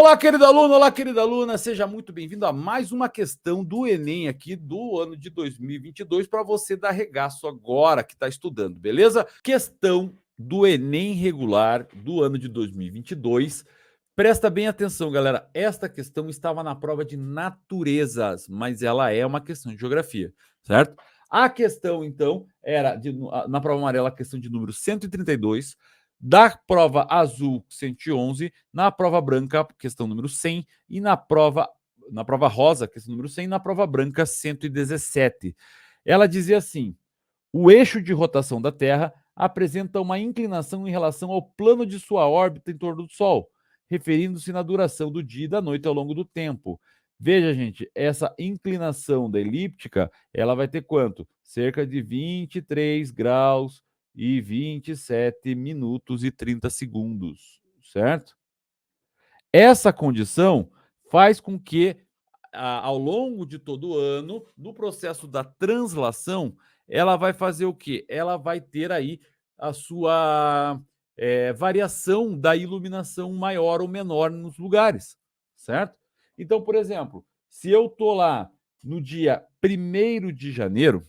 Olá, querida aluna, seja muito bem-vindo a mais uma questão do Enem aqui do ano de 2022 para você dar regaço agora que está estudando, beleza? Questão do Enem regular do ano de 2022. Presta bem atenção, galera. Esta questão estava na prova de naturezas, mas ela é uma questão de geografia, certo? A questão, então, era na prova amarela, a questão de número 132. Da prova azul, 111, na prova branca, questão número 100, e na prova rosa, questão número 100, e na prova branca, 117. Ela dizia assim: o eixo de rotação da Terra apresenta uma inclinação em relação ao plano de sua órbita em torno do Sol, referindo-se na duração do dia e da noite ao longo do tempo. Veja, gente, essa inclinação da elíptica, ela vai ter quanto? Cerca de 23 graus e 27 minutos e 30 segundos, certo? Essa condição faz com que, ao longo de todo o ano, no processo da translação, ela vai fazer o quê? Ela vai ter aí a sua variação da iluminação maior ou menor nos lugares, certo? Então, por exemplo, se eu estou lá no dia 1º de janeiro,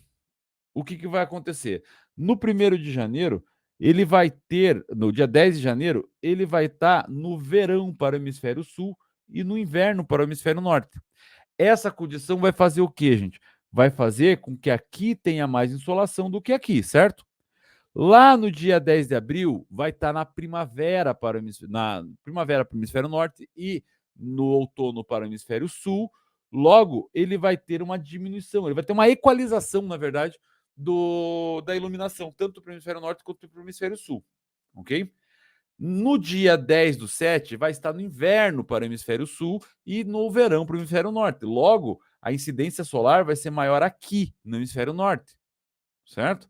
o que vai acontecer? No 1º de janeiro, ele vai ter, no dia 10 de janeiro, ele vai estar no verão para o hemisfério sul e no inverno para o hemisfério norte. Essa condição vai fazer o quê, gente? Vai fazer com que aqui tenha mais insolação do que aqui, certo? Lá no dia 10 de abril, vai estar na primavera para o hemisfério norte e no outono para o hemisfério sul. Logo, ele vai ter uma diminuição, ele vai ter uma equalização, na verdade, da iluminação, tanto para o hemisfério norte quanto para o hemisfério sul, ok? No dia 10 do 7, vai estar no inverno para o hemisfério sul e no verão para o hemisfério norte. Logo, a incidência solar vai ser maior aqui, no hemisfério norte, certo?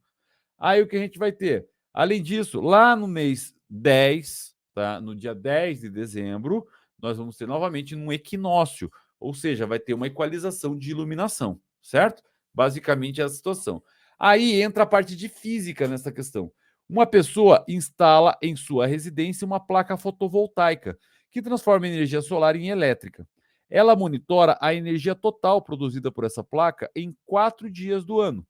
Aí o que a gente vai ter? Além disso, lá no mês 10, tá? No dia 10 de dezembro, nós vamos ter novamente um equinócio, ou seja, vai ter uma equalização de iluminação, certo? Basicamente é a situação. Aí entra a parte de física nessa questão. Uma pessoa instala em sua residência uma placa fotovoltaica que transforma a energia solar em elétrica. Ela monitora a energia total produzida por essa placa em 4 dias do ano,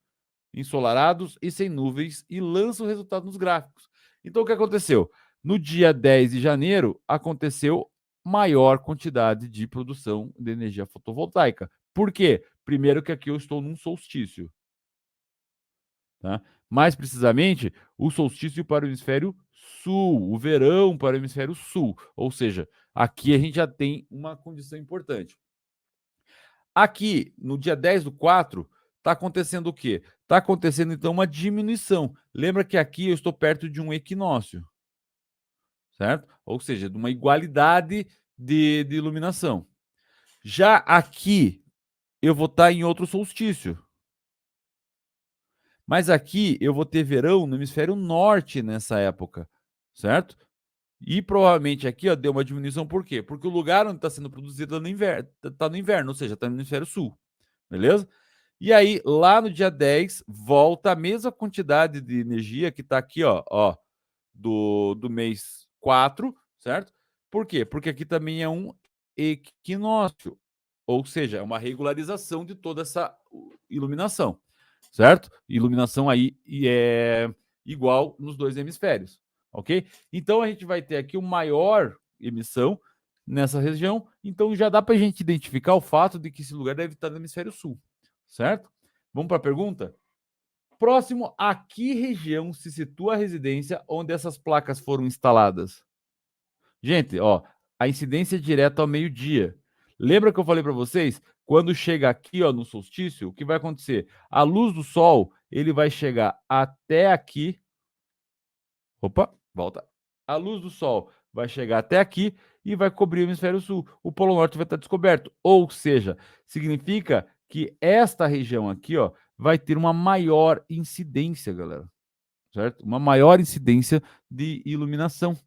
ensolarados e sem nuvens, e lança o resultado nos gráficos. Então, o que aconteceu? No dia 10 de janeiro, aconteceu maior quantidade de produção de energia fotovoltaica. Por quê? Primeiro que aqui eu estou num solstício. Tá? Mais precisamente, o solstício para o hemisfério sul, o verão para o hemisfério sul. Ou seja, aqui a gente já tem uma condição importante. Aqui, no dia 10 do 4, está acontecendo o quê? Está acontecendo, então, uma diminuição. Lembra que aqui eu estou perto de um equinócio, certo? Ou seja, de uma igualdade de iluminação. Já aqui, eu vou estar em outro solstício. Mas aqui eu vou ter verão no hemisfério norte nessa época, certo? E provavelmente aqui ó, deu uma diminuição, por quê? Porque o lugar onde está sendo produzido está no inverno, ou seja, está no hemisfério sul, beleza? E aí, lá no dia 10, volta a mesma quantidade de energia que está aqui, ó, do mês 4, certo? Por quê? Porque aqui também é um equinócio, ou seja, é uma regularização de toda essa iluminação, certo? Iluminação aí é igual nos dois hemisférios, ok? Então a gente vai ter aqui uma maior emissão nessa região, então já dá para a gente identificar o fato de que esse lugar deve estar no hemisfério sul, certo? Vamos para a pergunta? Próximo, a que região se situa a residência onde essas placas foram instaladas? Gente, ó, a incidência é direta ao meio-dia. Lembra que eu falei para vocês? Quando chega aqui, ó, no solstício, o que vai acontecer? A luz do sol, ele vai chegar até aqui. Opa, volta. A luz do sol vai chegar até aqui e vai cobrir o hemisfério sul. O polo norte vai estar descoberto. Ou seja, significa que esta região aqui, ó, vai ter uma maior incidência, galera. Certo? Uma maior incidência de iluminação.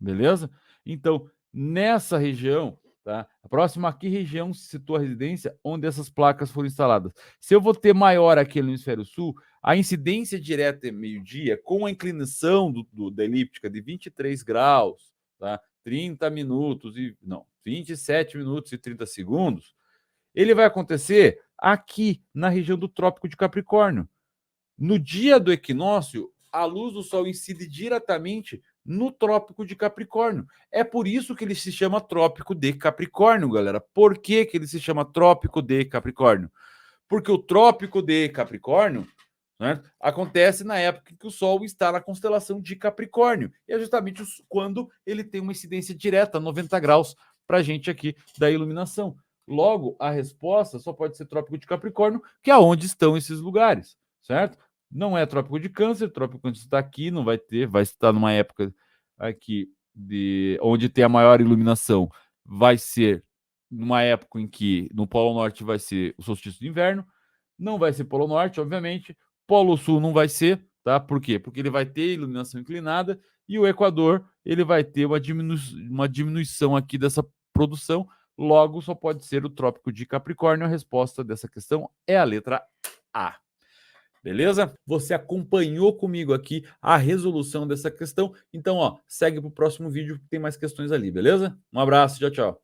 Beleza? Então, nessa região, tá? A próxima, que região se situa a residência onde essas placas foram instaladas? Se eu vou ter maior aqui no hemisfério sul, a incidência direta é meio-dia, com a inclinação da elíptica de 23 graus, tá? 30 minutos e... Não, 27 minutos e 30 segundos, ele vai acontecer aqui na região do Trópico de Capricórnio. No dia do equinócio, a luz do Sol incide diretamente no Trópico de Capricórnio. É por isso que ele se chama Trópico de Capricórnio, galera. Por que que ele se chama Trópico de Capricórnio? Porque o Trópico de Capricórnio, né, acontece na época que o Sol está na constelação de Capricórnio. E é justamente quando ele tem uma incidência direta, 90 graus, para a gente aqui da iluminação. Logo, a resposta só pode ser Trópico de Capricórnio, que é onde estão esses lugares, certo? Não é Trópico de Câncer, Trópico de Câncer está aqui, não vai ter, vai estar numa época aqui onde tem a maior iluminação, vai ser numa época em que no Polo Norte vai ser o solstício de inverno, não vai ser Polo Norte, obviamente, Polo Sul não vai ser, tá? Por quê? Porque ele vai ter iluminação inclinada e o Equador ele vai ter uma diminuição aqui dessa produção, logo só pode ser o Trópico de Capricórnio. A resposta dessa questão é a letra A. Beleza? Você acompanhou comigo aqui a resolução dessa questão, então, ó, segue para o próximo vídeo que tem mais questões ali, beleza? Um abraço, tchau, tchau.